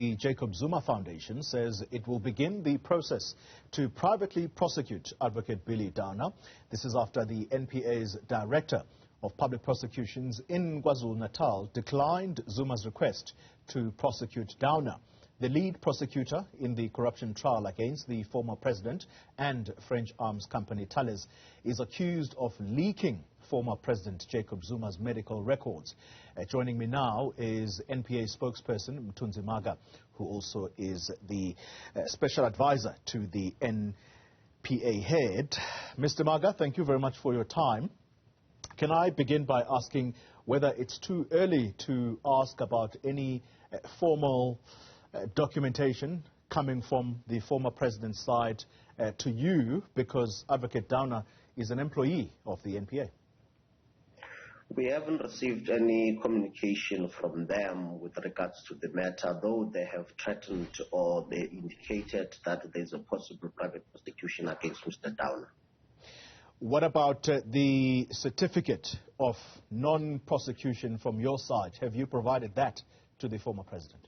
The Jacob Zuma Foundation says it will begin the process to privately prosecute Advocate Billy Downer. This is after the NPA's Director of Public Prosecutions in KwaZulu-Natal declined Zuma's request to prosecute Downer. The lead prosecutor in the corruption trial against the former president and French arms company Thales is accused of leaking former President Jacob Zuma's medical records. Joining me now is NPA spokesperson Mthunzi, who also is the special advisor to the NPA head. Mr. Mhaga, thank you very much for your time. Can I begin by asking whether it's too early to ask about any formal documentation coming from the former president's side to you, because Advocate Downer is an employee of the NPA? We haven't received any communication from them with regards to the matter, though they have threatened or they indicated that there's a possible private prosecution against Mr. Downer. What about the certificate of non-prosecution from your side? Have you provided that to the former president?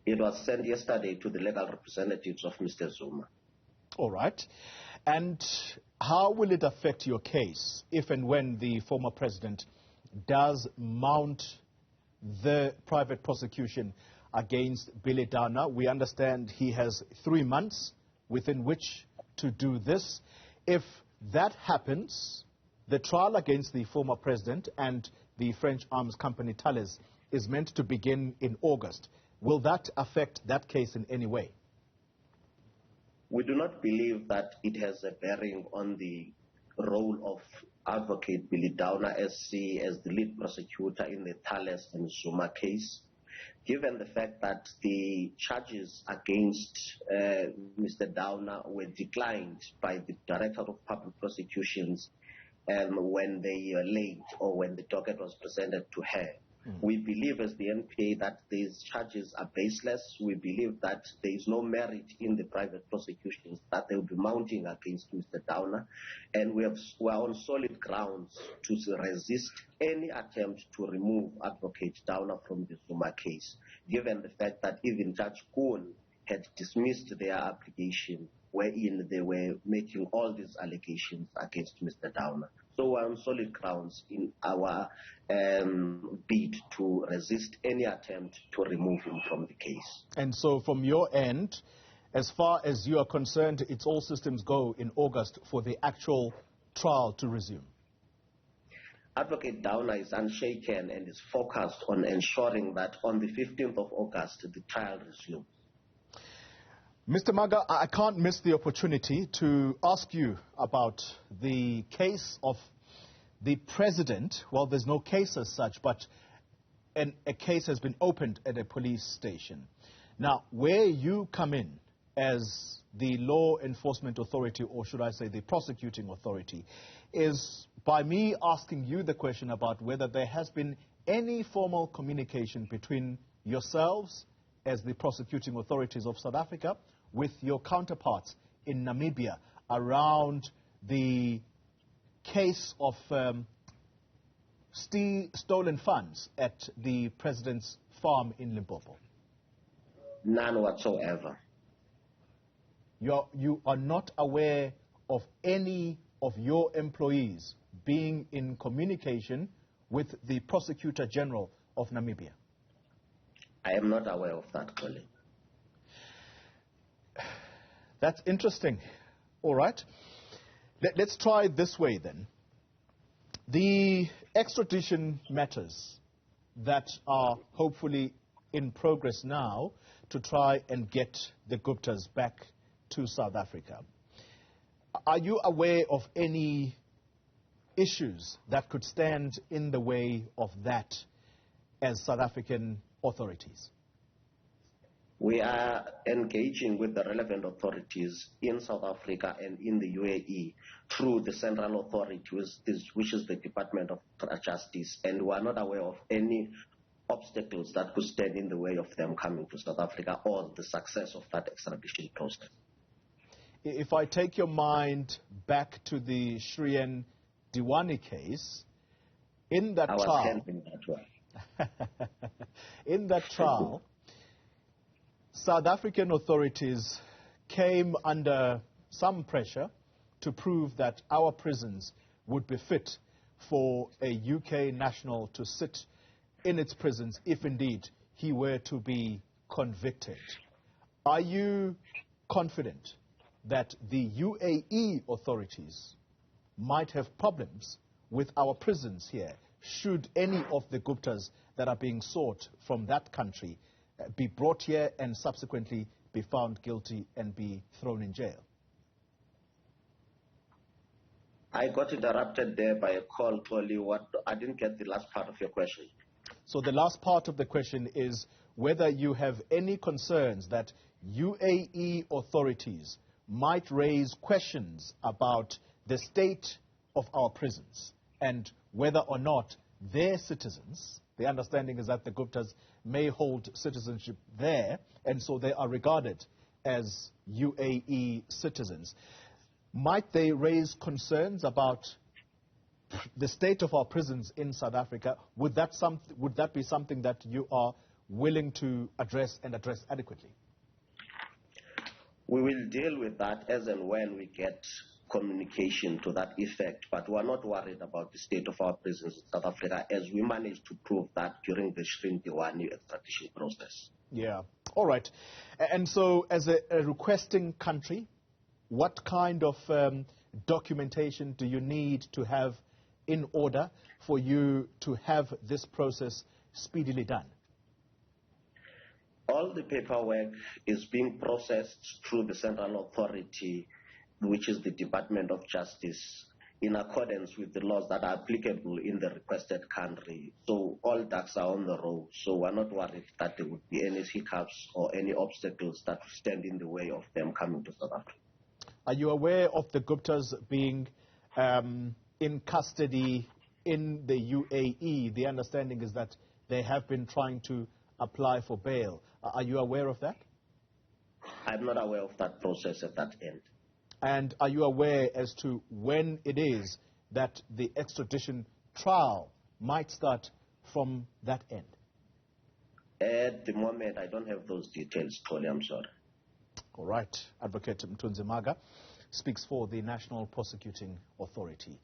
It was sent yesterday to the legal representatives of Mr. Zuma. All right. And how will it affect your case if and when the former president does mount the private prosecution against Billy Downer? We understand he has 3 months within which to do this. If that happens, the trial against the former president and the French arms company Thales is meant to begin in August. Will that affect that case in any way? We do not believe that it has a bearing on the role of Advocate Billy Downer as the lead prosecutor in the Thales and Zuma case, given the fact that the charges against Mr. Downer were declined by the Director of Public Prosecutions when they were late or when the docket was presented to her. We believe as the NPA that these charges are baseless. We believe that there is no merit in the private prosecutions that they will be mounting against Mr. Downer. And we are on solid grounds to resist any attempt to remove Advocate Downer from the Zuma case, given the fact that even Judge Kuhn had dismissed their application wherein they were making all these allegations against Mr. Downer. So we're on solid grounds in our bid to resist any attempt to remove him from the case. And so from your end, as far as you are concerned, it's all systems go in August for the actual trial to resume? Advocate Downer is unshaken and is focused on ensuring that on the 15th of August, the trial resumes. Mr. Mhaga, I can't miss the opportunity to ask you about the case of the president. Well, there's no case as such, but a case has been opened at a police station. Now, where you come in as the law enforcement authority, or should I say the prosecuting authority, is by me asking you the question about whether there has been any formal communication between yourselves as the prosecuting authorities of South Africa with your counterparts in Namibia around the case of stolen funds at the president's farm in Limpopo? None whatsoever. You are not aware of any of your employees being in communication with the Prosecutor General of Namibia? I am not aware of that, colleague. That's interesting. All right. Let's try it this way then. The extradition matters that are hopefully in progress now to try and get the Guptas back to South Africa. Are you aware of any issues that could stand in the way of that as South African authorities? We are engaging with the relevant authorities in South Africa and in the UAE through the central authority, which is the Department of Justice, and we are not aware of any obstacles that could stand in the way of them coming to South Africa or the success of that extradition process. If I take your mind back to the Shrien Diwani case, in that trial, South African authorities came under some pressure to prove that our prisons would be fit for a UK national to sit in its prisons if indeed he were to be convicted. Are you confident that the UAE authorities might have problems with our prisons here should any of the Guptas that are being sought from that country be brought here and subsequently be found guilty and be thrown in jail? I got interrupted there by a call, Xoli. I didn't get the last part of your question. So the last part of the question is whether you have any concerns that UAE authorities might raise questions about the state of our prisons and whether or not their citizens, the understanding is that the Guptas may hold citizenship there, and so they are regarded as UAE citizens. Might they raise concerns about the state of our prisons in South Africa? Would that be something that you are willing to address and address adequately? We will deal with that as and when we get communication to that effect, but we are not worried about the state of our prisons in South Africa, as we managed to prove that during the Shrin Diwani extradition process. Yeah. All right. And so as a requesting country, what kind of documentation do you need to have in order for you to have this process speedily done? All the paperwork is being processed through the central authority, which is the Department of Justice, in accordance with the laws that are applicable in the requested country. So all ducks are on the road. So we're not worried that there would be any hiccups or any obstacles that stand in the way of them coming to South Africa. Are you aware of the Guptas being in custody in the UAE? The understanding is that they have been trying to apply for bail. Are you aware of that? I'm not aware of that process at that end. And are you aware as to when it is that the extradition trial might start from that end? At the moment, I don't have those details, Xoli. I'm sorry. All right. Advocate Mthunzi Mhaga speaks for the National Prosecuting Authority.